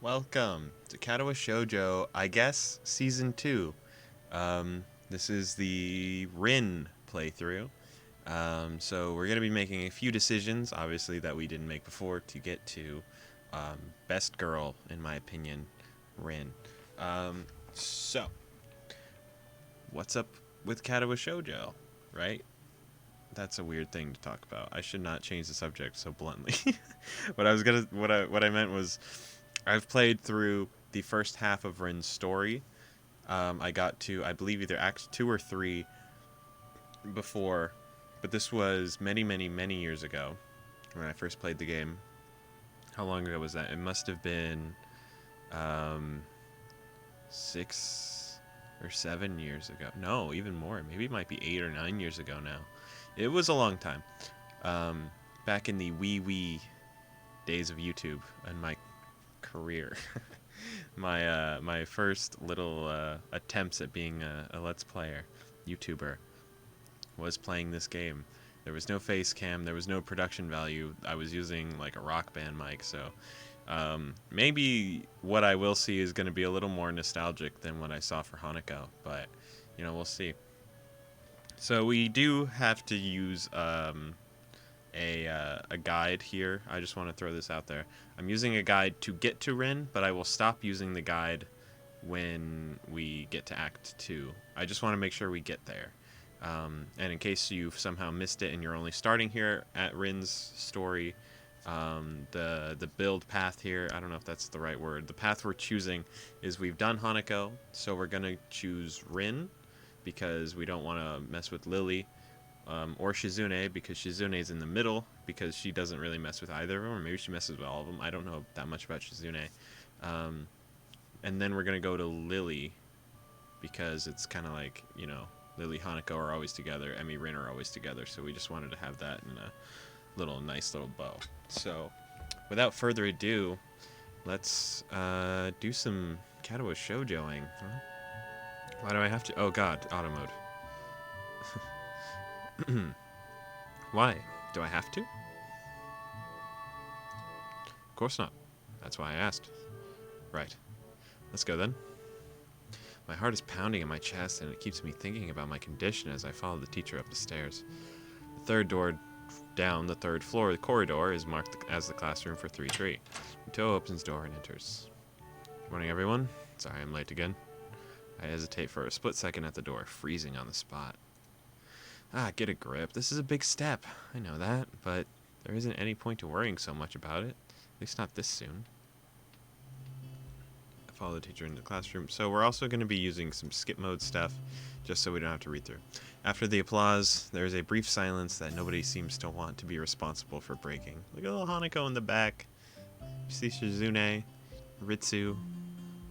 Welcome to Katawa Shoujo, I guess, Season 2. This is the Rin playthrough. So we're going to be making a few decisions, obviously, that we didn't make before to get to Best Girl, in my opinion, Rin. So, what's up with Katawa Shoujo, right? That's a weird thing to talk about. I should not change the subject so bluntly. What I meant was, I've played through the first half of Rin's story. I got to, I believe, either Act 2 or 3 before, but this was many, many, many years ago when I first played the game. How long ago was that? It must have been 6 or 7 years ago. No, even more. Maybe it might be 8 or 9 years ago now. It was a long time. Back in the wee days of YouTube and my career. My first little attempts at being a Let's Player YouTuber was playing this game. There was no face cam, there was no production value. I was using like a Rock Band mic, so maybe what I will see is going to be a little more nostalgic than what I saw for Hanako, but we'll see. So we do have to use a guide here. I just want to throw this out there. I'm using a guide to get to Rin, but I will stop using the guide when we get to Act 2. I just want to make sure we get there. And in case you've somehow missed it and you're only starting here at Rin's story, the build path here, I don't know if that's the right word. The path we're choosing is we've done Hanako, so we're going to choose Rin because we don't want to mess with Lily. Or Shizune, because Shizune's in the middle, because she doesn't really mess with either of them, or maybe she messes with all of them. I don't know that much about Shizune. And then we're going to go to Lily, because it's kind of like, Lily, Hanako are always together, Emi, Rin are always together, so we just wanted to have that in a nice little bow. So, without further ado, let's do some Katawa Shoujoing. Huh? Why do I have to? Oh god, auto mode. Why? Do I have to? Of course not. That's why I asked. Right. Let's go then. My heart is pounding in my chest and it keeps me thinking about my condition as I follow the teacher up the stairs. The third door down the third floor of the corridor is marked as the classroom for 3-3. Muto opens door and enters. Good morning, everyone. Sorry I'm late again. I hesitate for a split second at the door, freezing on the spot. Get a grip. This is a big step. I know that, but there isn't any point to worrying so much about it. At least not this soon. I follow the teacher into the classroom. So we're also going to be using some skip mode stuff, just so we don't have to read through. After the applause, there is a brief silence that nobody seems to want to be responsible for breaking. Look at little Hanako in the back. You see Shizune, Ritsu,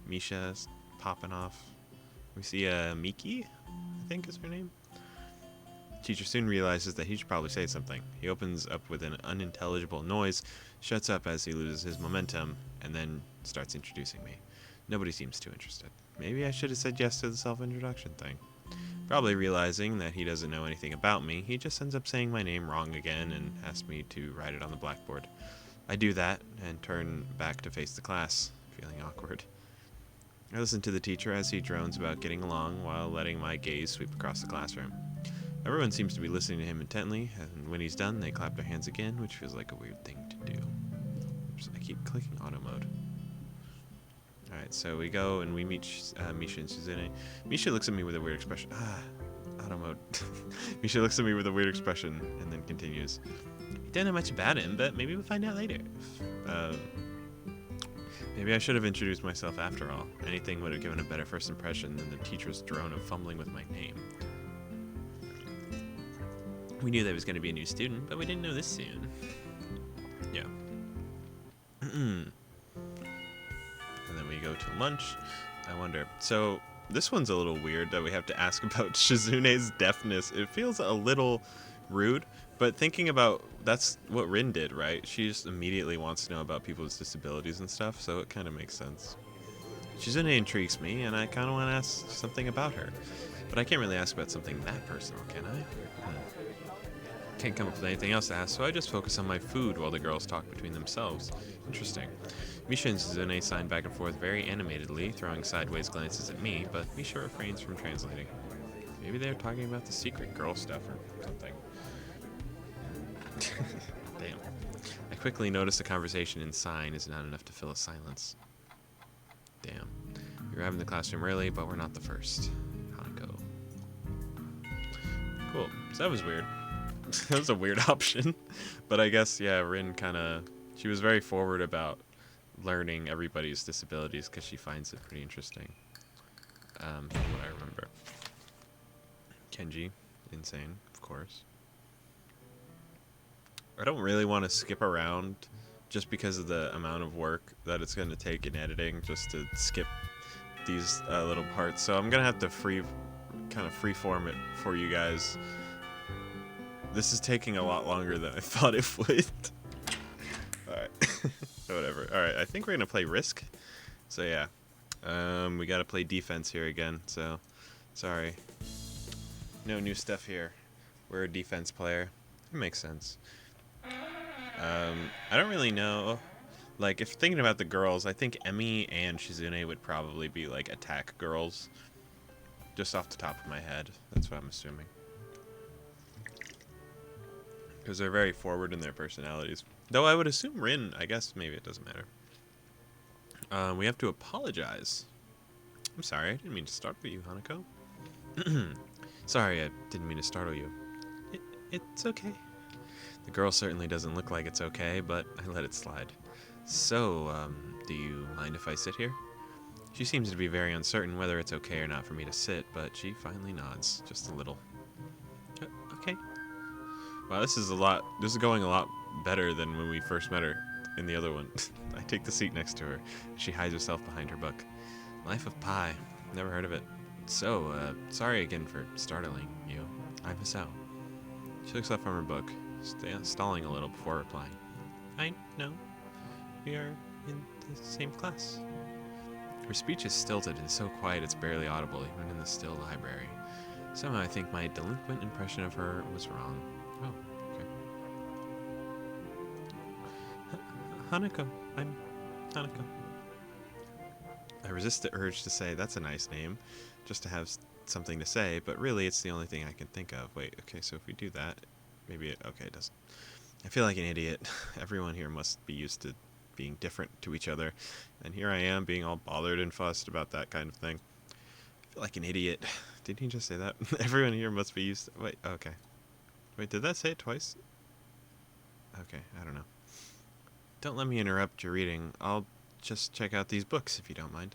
Misha's popping off. We see Miki, I think is her name. Teacher soon realizes that he should probably say something. He opens up with an unintelligible noise, shuts up as he loses his momentum, and then starts introducing me. Nobody seems too interested. Maybe I should have said yes to the self-introduction thing. Probably realizing that he doesn't know anything about me, he just ends up saying my name wrong again and asks me to write it on the blackboard. I do that and turn back to face the class, feeling awkward. I listen to the teacher as he drones about getting along while letting my gaze sweep across the classroom. Everyone seems to be listening to him intently, and when he's done, they clap their hands again, which feels like a weird thing to do. Oops, I keep clicking auto mode. Alright, so we go and we meet Misha and Shizune. Misha looks at me with a weird expression. Auto mode. Misha looks at me with a weird expression, and then continues. Don't know much about him, but maybe we'll find out later. Maybe I should have introduced myself after all. Anything would have given a better first impression than the teacher's drone of fumbling with my name. We knew there was going to be a new student, but we didn't know this soon. Yeah. And then we go to lunch. I wonder. So, this one's a little weird that we have to ask about Shizune's deafness. It feels a little rude, but thinking about, that's what Rin did, right? She just immediately wants to know about people's disabilities and stuff, so it kind of makes sense. Shizune intrigues me, and I kind of want to ask something about her. But I can't really ask about something that personal, can I? Can't come up with anything else to ask, so I just focus on my food while the girls talk between themselves. Interesting. Misha and Suzune sign back and forth very animatedly, throwing sideways glances at me, but Misha refrains from translating. Maybe they're talking about the secret girl stuff or something. Damn. I quickly notice the conversation in sign is not enough to fill a silence. Damn. We arrive in the classroom early, but we're not the first. Hanako. Cool. So that was weird. That was a weird option. But I guess, yeah, Rin she was very forward about learning everybody's disabilities because she finds it pretty interesting. From what I remember. Kenji. Insane, of course. I don't really want to skip around just because of the amount of work that it's going to take in editing just to skip these little parts. So I'm going to have to freeform it for you guys. This is taking a lot longer than I thought it would. Alright. Whatever. Alright, I think we're going to play Risk. So yeah. We got to play defense here again. So, sorry. No new stuff here. We're a defense player. It makes sense. I don't really know. Like, if thinking about the girls, I think Emi and Shizune would probably be, like, attack girls. Just off the top of my head. That's what I'm assuming. Because they're very forward in their personalities. Though I would assume Rin, I guess maybe it doesn't matter. We have to apologize. I'm sorry, I didn't mean to startle you, Hanako. Sorry, I didn't mean to startle you. It's okay. The girl certainly doesn't look like it's okay, but I let it slide. So, do you mind if I sit here? She seems to be very uncertain whether it's okay or not for me to sit, but she finally nods, just a little. Okay. Wow, this is going a lot better than when we first met her in the other one. I take the seat next to her. She hides herself behind her book. Life of Pi. Never heard of it. So, sorry again for startling you. I miss out. She looks up from her book, stalling a little before replying. I know. We are in the same class. Her speech is stilted and so quiet it's barely audible, even in the still library. Somehow I think my delinquent impression of her was wrong. Oh, okay. Hanako. I'm Hanako. I resist the urge to say, that's a nice name, just to have something to say, but really it's the only thing I can think of. Wait, okay, so if we do that, maybe it doesn't. I feel like an idiot. Everyone here must be used to being different to each other, and here I am being all bothered and fussed about that kind of thing. I feel like an idiot. Didn't he just say that? Everyone here must be used to... Wait, okay. Wait, did that say it twice? Okay, I don't know. Don't let me interrupt your reading. I'll just check out these books, if you don't mind.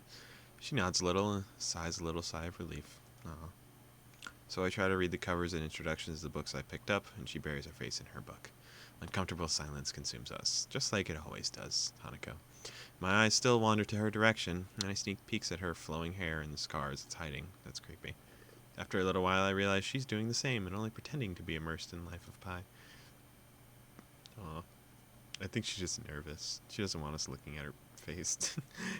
She nods a little and sighs a little sigh of relief. Aw. So I try to read the covers and introductions to the books I picked up, and she buries her face in her book. Uncomfortable silence consumes us, just like it always does, Hanako. My eyes still wander to her direction, and I sneak peeks at her flowing hair and the scars it's hiding. That's creepy. After a little while, I realize she's doing the same and only pretending to be immersed in Life of Pi. Aw. I think she's just nervous. She doesn't want us looking at her face.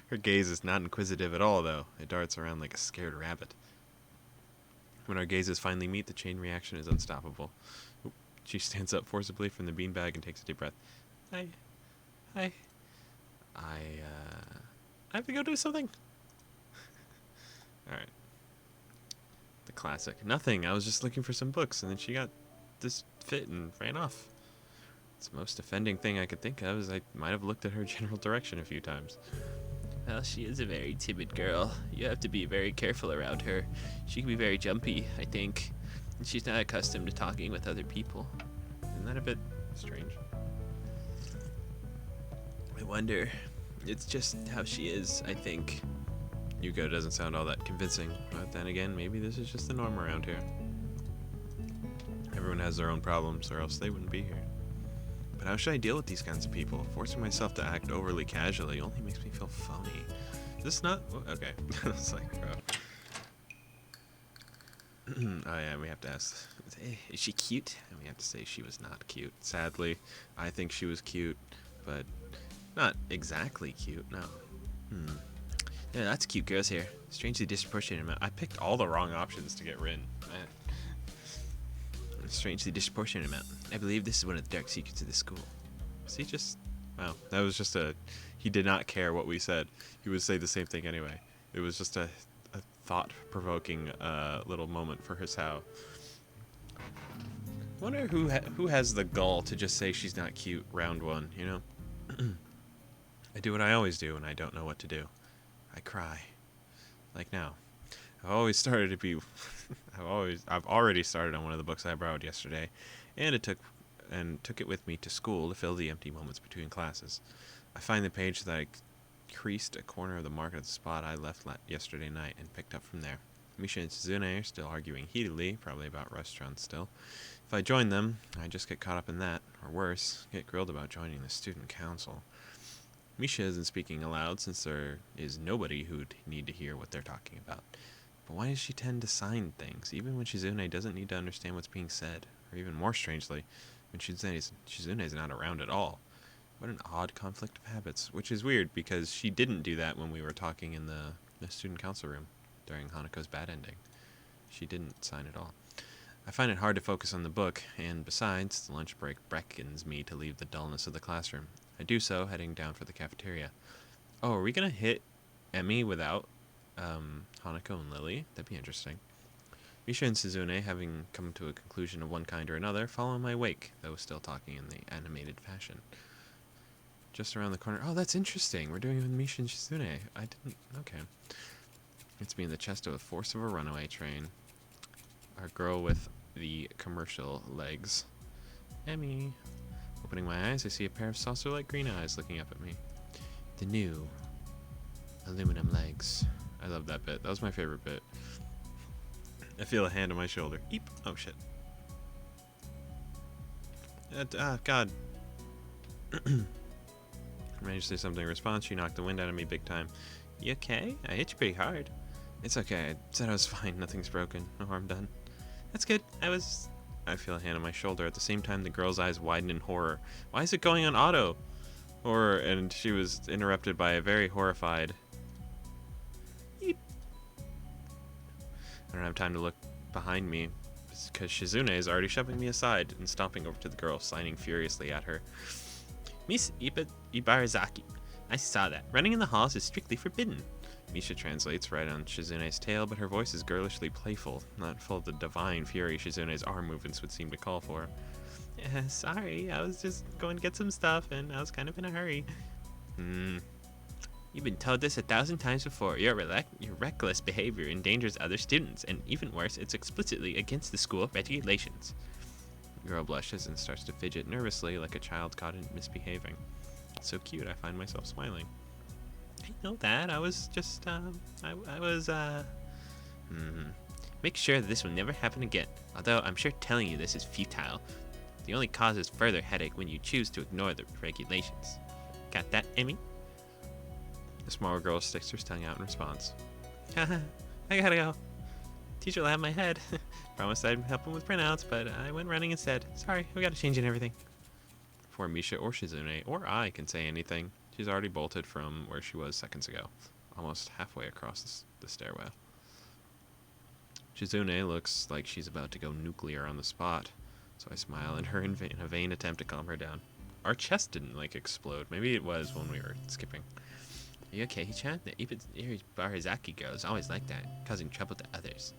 Her gaze is not inquisitive at all, though. It darts around like a scared rabbit. When our gazes finally meet, the chain reaction is unstoppable. Oop. She stands up forcibly from the beanbag and takes a deep breath. I have to go do something. Alright. The classic. Nothing. I was just looking for some books, and then she got this fit and ran off. It's the most offending thing I could think of is I might have looked at her general direction a few times. Well, she is a very timid girl. You have to be very careful around her. She can be very jumpy, I think. And she's not accustomed to talking with other people. Isn't that a bit strange? I wonder. It's just how she is, I think. Yuko doesn't sound all that convincing, but then again, maybe this is just the norm around here. Everyone has their own problems, or else they wouldn't be here. But how should I deal with these kinds of people? Forcing myself to act overly casually only makes me feel phony. Is this not... Okay. I was like, bro. Oh yeah, we have to ask, is she cute? And we have to say she was not cute. Sadly, I think she was cute, but not exactly cute, no. Yeah, that's cute girls here. Strangely disproportionate amount. I picked all the wrong options to get Rin. Man. Strangely disproportionate amount. I believe this is one of the dark secrets of the school. See, just... Wow, that was just a He did not care what we said. He would say the same thing anyway. It was just a thought-provoking little moment for Hisao. I wonder who has the gall to just say she's not cute round one, you know? I do what I always do when I don't know what to do. I cry. Like now. I've always started to be I've already started on one of the books I borrowed yesterday, and took it with me to school to fill the empty moments between classes. I find the page that I creased a corner of the mark at the spot I left yesterday night and picked up from there. Misha and Suzune are still arguing heatedly, probably about restaurants still. If I join them, I just get caught up in that, or worse, get grilled about joining the student council. Misha isn't speaking aloud since there is nobody who'd need to hear what they're talking about. But why does she tend to sign things, even when Shizune doesn't need to understand what's being said? Or even more strangely, when Shizune's not around at all. What an odd conflict of habits, which is weird because she didn't do that when we were talking in the student council room during Hanako's bad ending. She didn't sign at all. I find it hard to focus on the book, and besides, the lunch break beckons me to leave the dullness of the classroom. I do so, heading down for the cafeteria. Oh, are we going to hit Emmy without Hanako and Lily? That'd be interesting. Misha and Suzune, having come to a conclusion of one kind or another, follow in my wake, though still talking in the animated fashion. Just around the corner. Oh, that's interesting. We're doing it with Misha and Shizune. I didn't... Okay. It's me in the chest of the force of a runaway train. Our girl with the commercial legs. Emmy. Opening my eyes, I see a pair of saucer-like green eyes looking up at me. The new aluminum legs. I love that bit. That was my favorite bit. I feel a hand on my shoulder. Eep. Oh, shit. God. I managed to say something in response. She knocked the wind out of me big time. You okay? I hit you pretty hard. It's okay. I said I was fine. Nothing's broken. No harm done. That's good. I feel a hand on my shoulder. At the same time, the girl's eyes widen in horror. Why is it going on auto? And she was interrupted by a very horrified... Eep. I don't have time to look behind me because Shizune is already shoving me aside and stomping over to the girl, signing furiously at her. Miss Ibarazaki, I saw that. Running in the halls is strictly forbidden. Misha translates right on Shizune's tail, but her voice is girlishly playful, not full of the divine fury Shizune's arm movements would seem to call for. Sorry, I was just going to get some stuff, and I was kind of in a hurry. You've been told this 1,000 times before. Your reckless behavior endangers other students, and even worse, it's explicitly against the school regulations. The girl blushes and starts to fidget nervously like a child caught in misbehaving. It's so cute, I find myself smiling. I know that. I was just, Make sure that this will never happen again, although I'm sure telling you this is futile. It only causes further headache when you choose to ignore the regulations. Got that, Emmy? The smaller girl sticks her tongue out in response. Haha, I gotta go. Teacher will have my head. Promised I'd help him with printouts, but I went running instead. Sorry, we gotta change and everything. Before Misha or Shizune or I can say anything, she's already bolted from where she was seconds ago, almost halfway across the stairwell. Shizune looks like she's about to go nuclear on the spot, so I smile at her in a vain attempt to calm her down. Our chest didn't, explode. Maybe it was when we were skipping. Are you okay, Hichan? The Ibarazaki girl is always like that, causing trouble to others.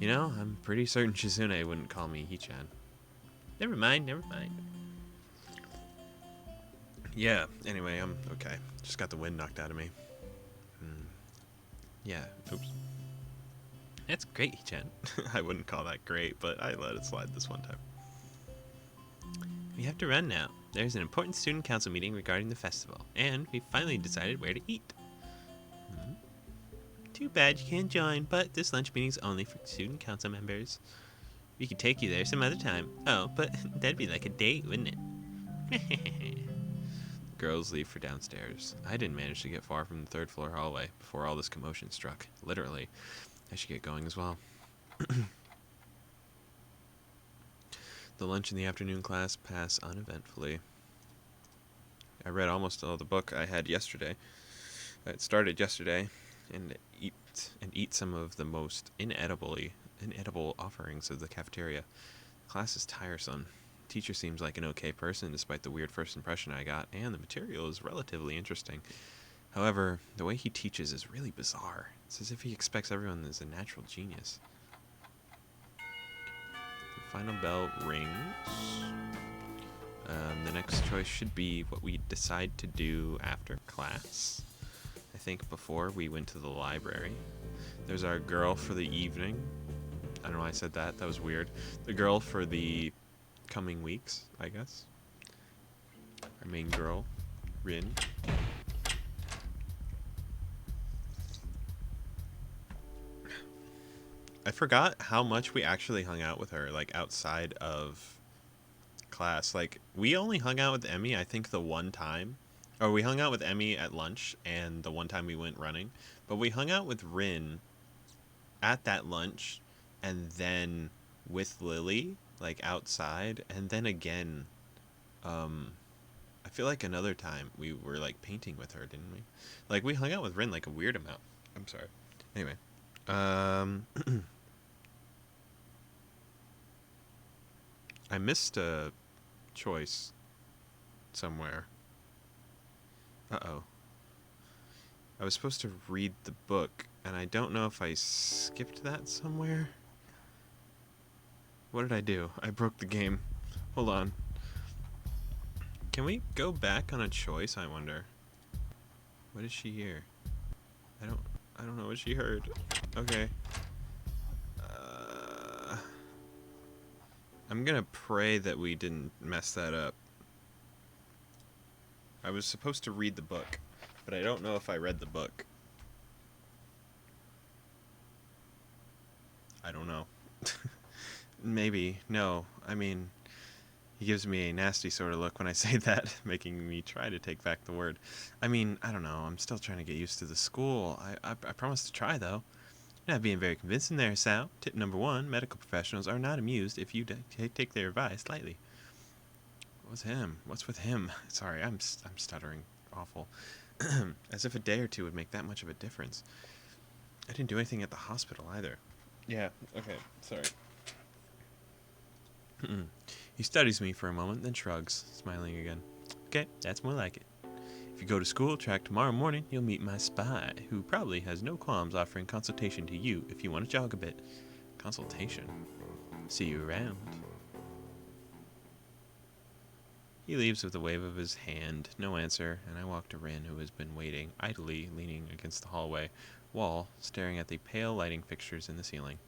You know, I'm pretty certain Shizune wouldn't call me Hichan. Never mind. Yeah, anyway, I'm okay. Just got the wind knocked out of me. Yeah, oops. That's great, Hichan. I wouldn't call that great, but I let it slide this one time. We have to run now. There's an important student council meeting regarding the festival, and we finally decided where to eat. Too bad you can't join, but this lunch meeting's only for student council members. We could take you there some other time. Oh, but that'd be like a date, wouldn't it? Girls leave for downstairs. I didn't manage to get far from the third floor hallway before all this commotion struck. Literally. I should get going as well. The lunch and the afternoon class pass uneventfully. I read almost all the book I had yesterday. It started yesterday, and eat some of the most inedible offerings of the cafeteria. The class is tiresome. teacher seems like an okay person despite the weird first impression I got, and the material is relatively interesting. However, the way he teaches is really bizarre. It's as if he expects everyone is a natural genius. The final bell rings. The next choice should be what we decide to do after class. I think before we went to the library. There's our girl for the evening. I don't know why I said that. That was weird. The girl for the coming weeks, I guess. Our main girl, Rin. I forgot how much we actually hung out with her, like, outside of class. Like, we only hung out with Emmy, I think, the one time. Or we hung out with Emmy at lunch, and the one time we went running. But we hung out with Rin at that lunch, and then with Lily, like, outside. And then again, I feel like another time we were, like, painting with her, didn't we? Like, we hung out with Rin, like, a weird amount. I'm sorry. Anyway. I missed a choice somewhere. Uh-oh. I was supposed to read the book, and I don't know if I skipped that somewhere. What did I do? I broke the game. Hold on. Can we go back on a choice, I wonder? What did she hear? I don't know what she heard. Okay. I'm gonna pray that we didn't mess that up. I was supposed to read the book, but I don't know if I read the book. I don't know. Maybe. No. I mean, he gives me a nasty sort of look when I say that, making me try to take back the word. I mean, I don't know. I'm still trying to get used to the school. I promise to try, though. You're not being very convincing there, Sal. Tip number 1, medical professionals are not amused if you take their advice lightly. What's him? What's with him? Sorry, I'm stuttering. Awful. As if a day or two would make that much of a difference. I didn't do anything at the hospital either. Yeah, okay, sorry. He studies me for a moment, then shrugs, smiling again. Okay, that's more like it. If you go to school track tomorrow morning, you'll meet my spy, who probably has no qualms offering consultation to you if you want to jog a bit. Consultation? See you around. He leaves with a wave of his hand, no answer, and I walk to Rin, who has been waiting, idly leaning against the hallway wall, staring at the pale lighting fixtures in the ceiling.